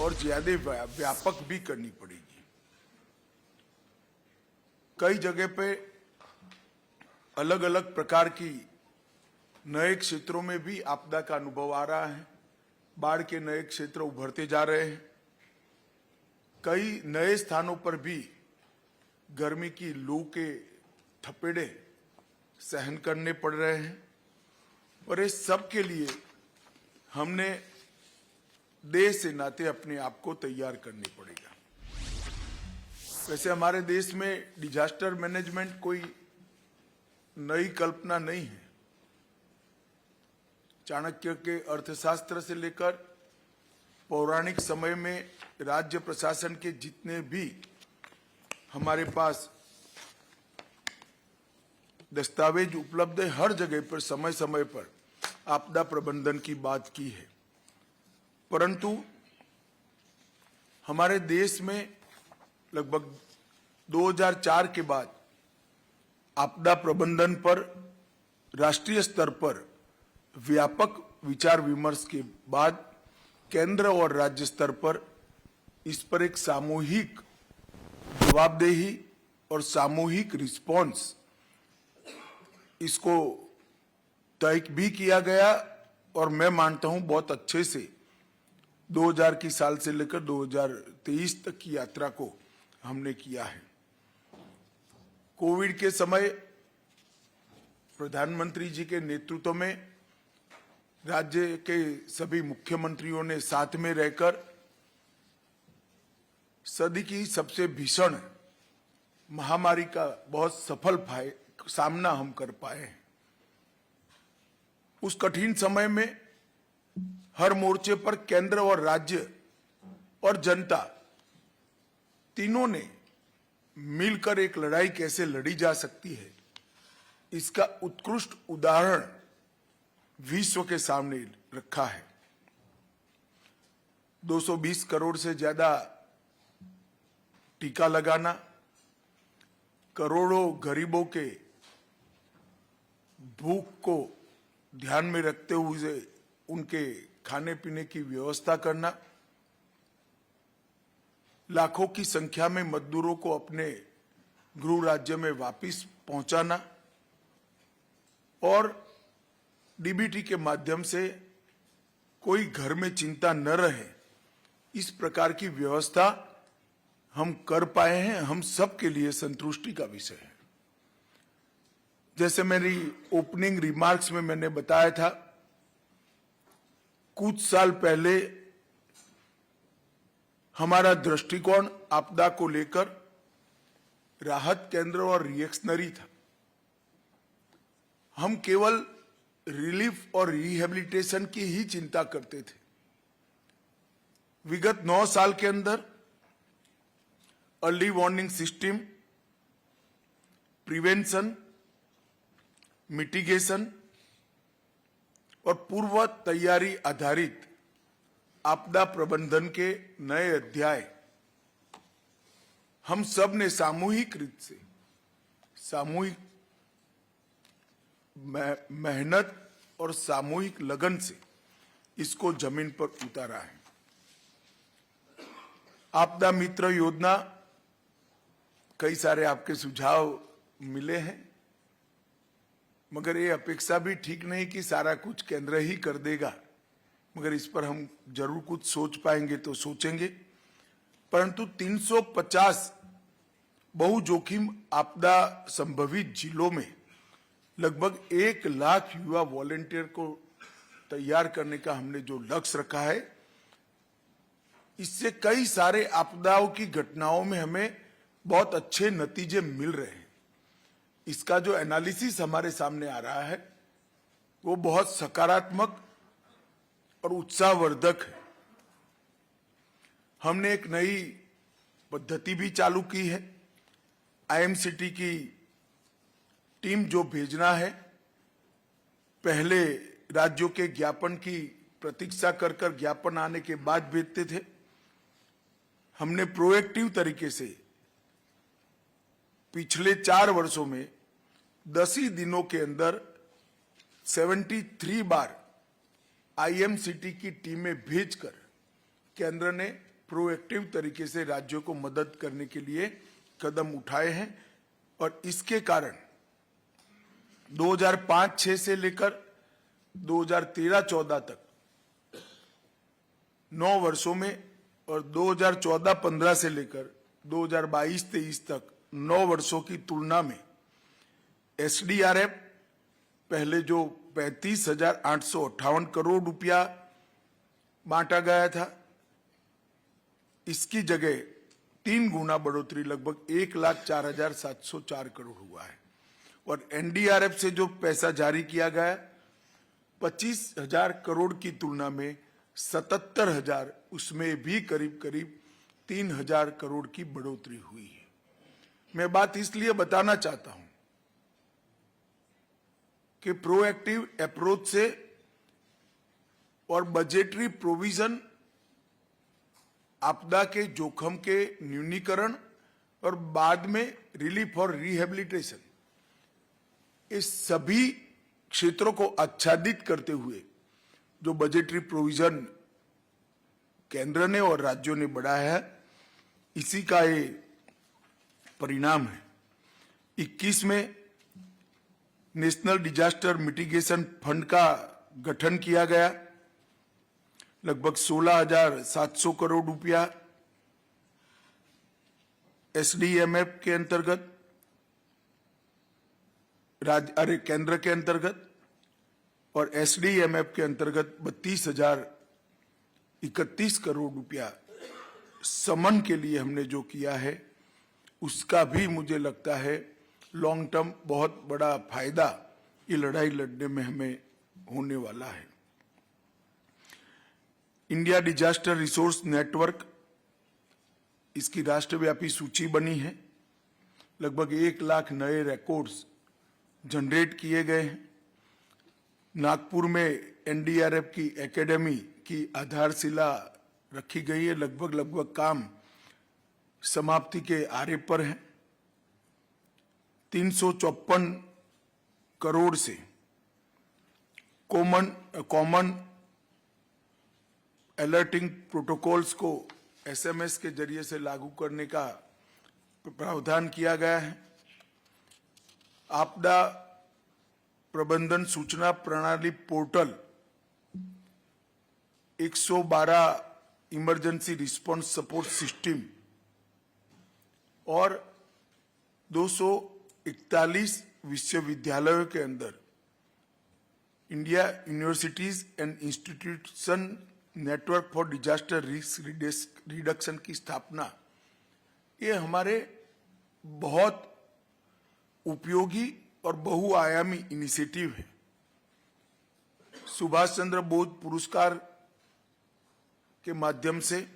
और ज्यादा व्यापक भी करनी पड़ेगी। कई जगह पे अलग अलग प्रकार की नए क्षेत्रों में भी आपदा का अनुभव आ रहा है। बाढ़ के नए क्षेत्र उभरते जा रहे हैं। कई नए स्थानों पर भी गर्मी की लू के थपेड़े सहन करने पड़ रहे हैं और इस सब के लिए हमने देश से नाते अपने आप को तैयार करनी पड़ेगा। वैसे हमारे देश में डिजास्टर मैनेजमेंट कोई नई कल्पना नहीं है। चाणक्य के अर्थशास्त्र से लेकर पौराणिक समय में राज्य प्रशासन के जितने भी हमारे पास दस्तावेज उपलब्ध है, हर जगह पर समय समय पर आपदा प्रबंधन की बात की है। परंतु हमारे देश में लगभग 2004 के बाद आपदा प्रबंधन पर राष्ट्रीय स्तर पर व्यापक विचार विमर्श के बाद केंद्र और राज्य स्तर पर इस पर एक सामूहिक जवाबदेही और सामूहिक रिस्पॉन्स इसको तय भी किया गया और मैं मानता हूं बहुत अच्छे से 2000 की साल से लेकर 2023 तक की यात्रा को हमने किया है। कोविड के समय प्रधानमंत्री जी के नेतृत्व में राज्य के सभी मुख्यमंत्रियों ने साथ में रहकर सदी की सबसे भीषण महामारी का बहुत सफल सामना हम कर पाए हैं। उस कठिन समय में हर मोर्चे पर केंद्र और राज्य और जनता तीनों ने मिलकर एक लड़ाई कैसे लड़ी जा सकती है, इसका उत्कृष्ट उदाहरण विश्व के सामने रखा है। 220 करोड़ से ज्यादा टीका लगाना, करोड़ों गरीबों के भूख को ध्यान में रखते हुए उनके खाने पीने की व्यवस्था करना, लाखों की संख्या में मजदूरों को अपने गृह राज्य में वापस पहुंचाना और डीबीटी के माध्यम से कोई घर में चिंता न रहे, इस प्रकार की व्यवस्था हम कर पाए हैं। हम सब के लिए संतुष्टि का विषय है। जैसे मेरी ओपनिंग रिमार्क्स में मैंने बताया था, कुछ साल पहले हमारा दृष्टिकोण आपदा को लेकर राहत केंद्र और रिएक्शनरी था। हम केवल रिलीफ और रिहेबिलिटेशन की ही चिंता करते थे। विगत 9 साल के अंदर early warning system, prevention, mitigation और पूर्व तैयारी आधारित आपदा प्रबंधन के नए अध्याय हम सब ने सामूहिक रूप से सामूहिक मेहनत और सामूहिक लगन से इसको जमीन पर उतारा है। आपदा मित्र योजना, कई सारे आपके सुझाव मिले हैं, मगर ये अपेक्षा भी ठीक नहीं कि सारा कुछ केंद्र ही कर देगा। मगर इस पर हम जरूर कुछ सोच पाएंगे तो सोचेंगे। परंतु 350 बहु जोखिम आपदा संभवित जिलों में लगभग 1 लाख युवा वॉलेंटियर को तैयार करने का हमने जो लक्ष्य रखा है, इससे कई सारे आपदाओं की घटनाओं में हमें बहुत अच्छे नतीजे मिल रहे हैं। इसका जो एनालिसिस हमारे सामने आ रहा है वो बहुत सकारात्मक और उत्साहवर्धक है। हमने एक नई पद्धति भी चालू की है। आईएमसीटी की टीम जो भेजना है, पहले राज्यों के ज्ञापन की प्रतीक्षा कर कर ज्ञापन आने के बाद भेजते थे। हमने प्रोएक्टिव तरीके से पिछले 4 वर्षों में 10 ही दिनों के अंदर 73 बार आईएमसीटी की टीमें भेजकर केंद्र ने प्रोएक्टिव तरीके से राज्यों को मदद करने के लिए कदम उठाए हैं और इसके कारण 2005-6 से लेकर 2013-14 तक 9 वर्षों में और 2014-15 से लेकर 2022-23 तक 9 वर्षों की तुलना में एसडीआरएफ पहले जो 35,858 करोड़ रुपया बांटा गया था, इसकी जगह 3 गुना बढ़ोतरी लगभग 1,04,704 करोड़ हुआ है। और एनडीआरएफ से जो पैसा जारी किया गया 25,000 करोड़ की तुलना में 77,000, उसमें भी करीब करीब 3,000 करोड़ की बढ़ोतरी हुई है। मैं बात इसलिए बताना चाहता हूं कि प्रोएक्टिव अप्रोच से और बजटरी प्रोविजन आपदा के जोखिम के न्यूनीकरण और बाद में रिलीफ और रिहेबिलिटेशन, इस सभी क्षेत्रों को आच्छादित करते हुए जो बजटरी प्रोविजन केंद्र ने और राज्यों ने बढ़ाया है, इसी का ये परिणाम है। 21 में नेशनल डिजास्टर मिटिगेशन फंड का गठन किया गया, लगभग 16,700 करोड़ रुपया एसडीएमएफ के अंतर्गत केंद्र के अंतर्गत और एसडीएमएफ के अंतर्गत 32,031 करोड़ रुपया समन के लिए हमने जो किया है, उसका भी मुझे लगता है लॉन्ग टर्म बहुत बड़ा फायदा ये लड़ाई लड़ने में हमें होने वाला है। इंडिया डिजास्टर रिसोर्स नेटवर्क, इसकी राष्ट्रव्यापी सूची बनी है। लगभग 1 लाख नए रिकॉर्ड्स जनरेट किए गए हैं। नागपुर में एनडीआरएफ की एकेडमी की आधारशिला रखी गई है। लगभग काम समाप्ति के आरे पर है। 354 करोड़ से कॉमन अलर्टिंग प्रोटोकॉल्स को एसएमएस के जरिए से लागू करने का प्रावधान किया गया है। आपदा प्रबंधन सूचना प्रणाली portal 112 emergency response support system और 241 विश्वविद्यालयों के अंदर India universities and institution network for disaster risk reduction की स्थापना, ये हमारे बहुत उपयोगी और बहुआयामी इनिशिएटिव है। सुभाष चंद्र बोस पुरस्कार के माध्यम से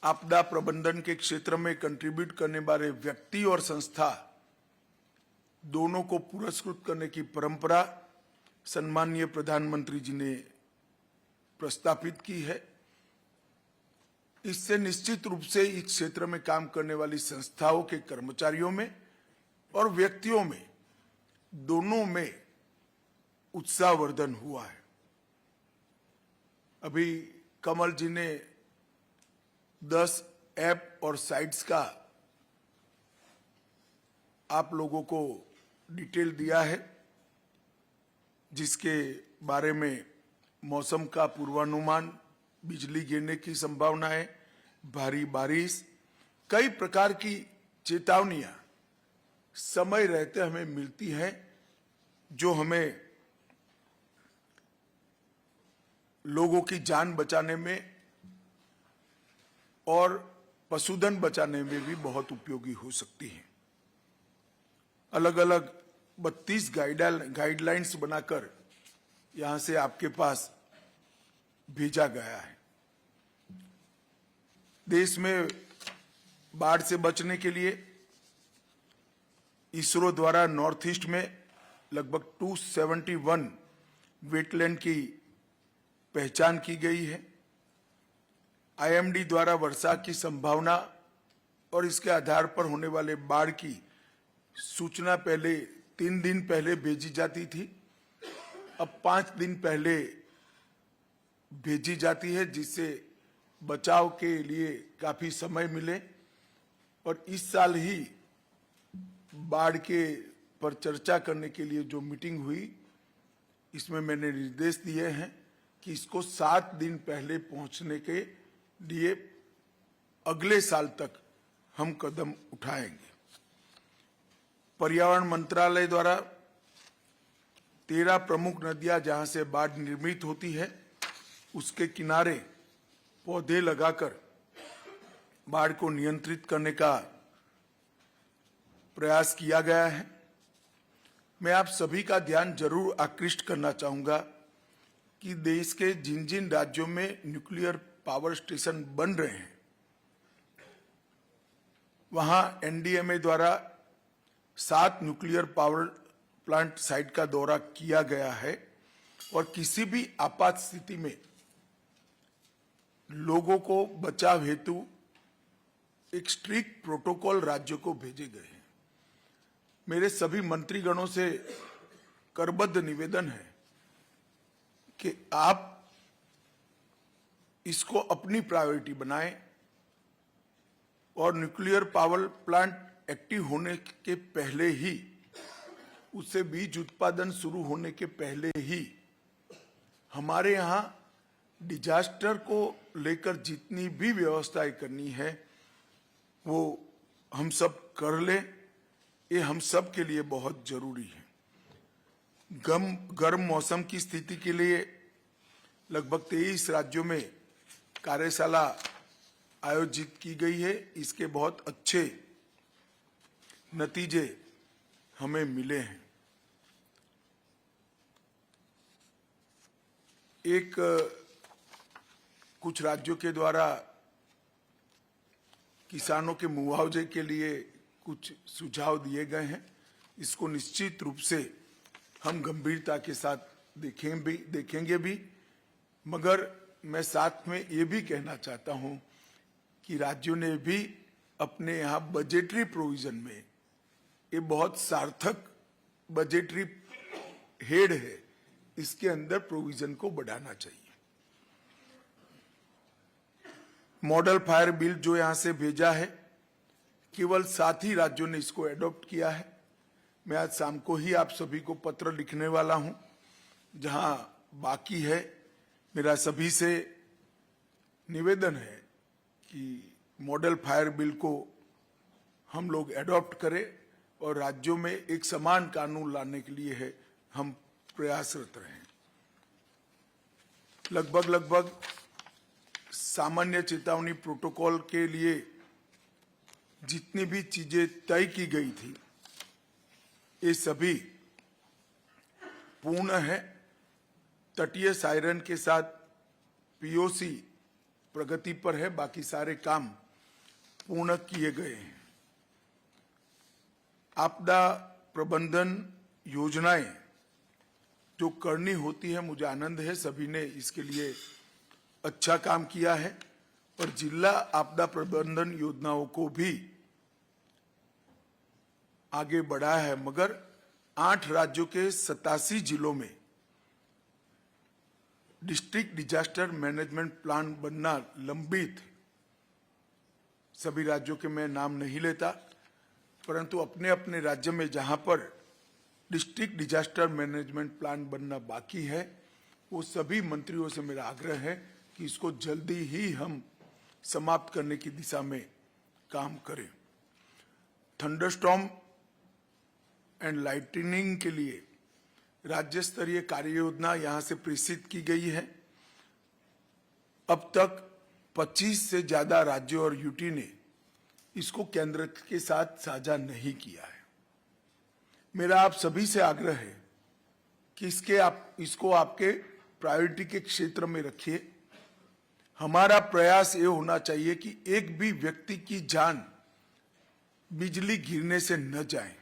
आपदा प्रबंधन के क्षेत्र में कंट्रीब्यूट करने वाले व्यक्ति और संस्था दोनों को पुरस्कृत करने की परंपरा सम्माननीय प्रधानमंत्री जी ने प्रस्तापित की है। इससे निश्चित रूप से इस क्षेत्र में काम करने वाली संस्थाओं के कर्मचारियों में और व्यक्तियों में, दोनों में उत्साहवर्धन हुआ है। अभी कमल जी ने 10 ऐप और साइट्स का आप लोगों को डिटेल दिया है, जिसके बारे में मौसम का पूर्वानुमान, बिजली गिरने की संभावनाएं, भारी बारिश, कई प्रकार की चेतावनियां समय रहते हमें मिलती हैं, जो हमें लोगों की जान बचाने में और पशुधन बचाने में भी बहुत उपयोगी हो सकती है। अलग अलग 32 गाइडलाइंस बनाकर यहां से आपके पास भेजा गया है। देश में बाढ़ से बचने के लिए इसरो द्वारा नॉर्थ ईस्ट में लगभग 271 वेटलैंड की पहचान की गई है। आईएमडी द्वारा वर्षा की संभावना और इसके आधार पर होने वाले बाढ़ की सूचना पहले 3 दिन पहले भेजी जाती थी, अब 5 दिन पहले भेजी जाती है, जिससे बचाव के लिए काफी समय मिले और इस साल ही बाढ़ के पर चर्चा करने के लिए जो मीटिंग हुई, इसमें मैंने निर्देश दिए हैं कि इसको 7 दिन पहले पहुंचने के लिए अगले साल तक हम कदम उठाएंगे। पर्यावरण मंत्रालय द्वारा 13 प्रमुख नदियां जहां से बाढ़ निर्मित होती है, उसके किनारे पौधे लगाकर बाढ़ को नियंत्रित करने का प्रयास किया गया है। मैं आप सभी का ध्यान जरूर आकृष्ट करना चाहूंगा कि देश के जिन जिन राज्यों में न्यूक्लियर पावर स्टेशन बन रहे हैं, वहां एनडीएमए द्वारा 7 न्यूक्लियर पावर प्लांट साइट का दौरा किया गया है और किसी भी आपात स्थिति में लोगों को बचाव हेतु एक स्ट्रिक्ट प्रोटोकॉल राज्यों को भेजे गए हैं। मेरे सभी मंत्रीगणों से करबद्ध निवेदन है कि आप इसको अपनी प्रायोरिटी बनाएं और न्यूक्लियर पावर प्लांट एक्टिव होने के पहले ही, उससे बीज उत्पादन शुरू होने के पहले ही हमारे यहाँ डिजास्टर को लेकर जितनी भी व्यवस्थाएं करनी है वो हम सब कर लें। ये हम सब के लिए बहुत जरूरी है। गर्म मौसम की स्थिति के लिए लगभग 23 राज्यों में कार्यशाला आयोजित की गई है। इसके बहुत अच्छे नतीजे हमें मिले हैं। कुछ राज्यों के द्वारा किसानों के मुआवजे के लिए कुछ सुझाव दिए गए हैं। इसको निश्चित रूप से हम गंभीरता के साथ देखेंगे भी, मगर मैं साथ में ये भी कहना चाहता हूं कि राज्यों ने भी अपने यहाँ बजटरी प्रोविजन में, ये बहुत सार्थक बजटरी हेड है, इसके अंदर प्रोविजन को बढ़ाना चाहिए। मॉडल फायर बिल जो यहां से भेजा है, केवल 7 ही राज्यों ने इसको एडॉप्ट किया है। मैं आज शाम को ही आप सभी को पत्र लिखने वाला हूं। जहां बाकी है, मेरा सभी से निवेदन है कि मॉडल फायर बिल को हम लोग एडॉप्ट करें और राज्यों में एक समान कानून लाने के लिए है हम प्रयासरत रहें। लगभग सामान्य चेतावनी प्रोटोकॉल के लिए जितनी भी चीजें तय की गई थी, ये सभी पूर्ण है। तटीय सायरन के साथ पीओसी प्रगति पर है, बाकी सारे काम पूर्ण किए गए हैं। आपदा प्रबंधन योजनाएं जो करनी होती है, मुझे आनंद है सभी ने इसके लिए अच्छा काम किया है और जिला आपदा प्रबंधन योजनाओं को भी आगे बढ़ाया है। मगर 8 राज्यों के 87 जिलों में डिस्ट्रिक्ट डिजास्टर मैनेजमेंट प्लान बनना लंबित। सभी राज्यों के मैं नाम नहीं लेता, परंतु अपने अपने राज्य में जहां पर डिस्ट्रिक्ट डिजास्टर मैनेजमेंट प्लान बनना बाकी है, वो सभी मंत्रियों से मेरा आग्रह है कि इसको जल्दी ही हम समाप्त करने की दिशा में काम करें। थंडरस्टॉर्म एंड लाइटनिंग के लिए राज्य स्तरीय कार्य योजना यहां से प्रेषित की गई है। अब तक 25 से ज्यादा राज्यों और यूटी ने इसको केंद्र के साथ साझा नहीं किया है। मेरा आप सभी से आग्रह है कि इसको आपके प्रायोरिटी के क्षेत्र में रखिए। हमारा प्रयास ये होना चाहिए कि एक भी व्यक्ति की जान बिजली गिरने से न जाए।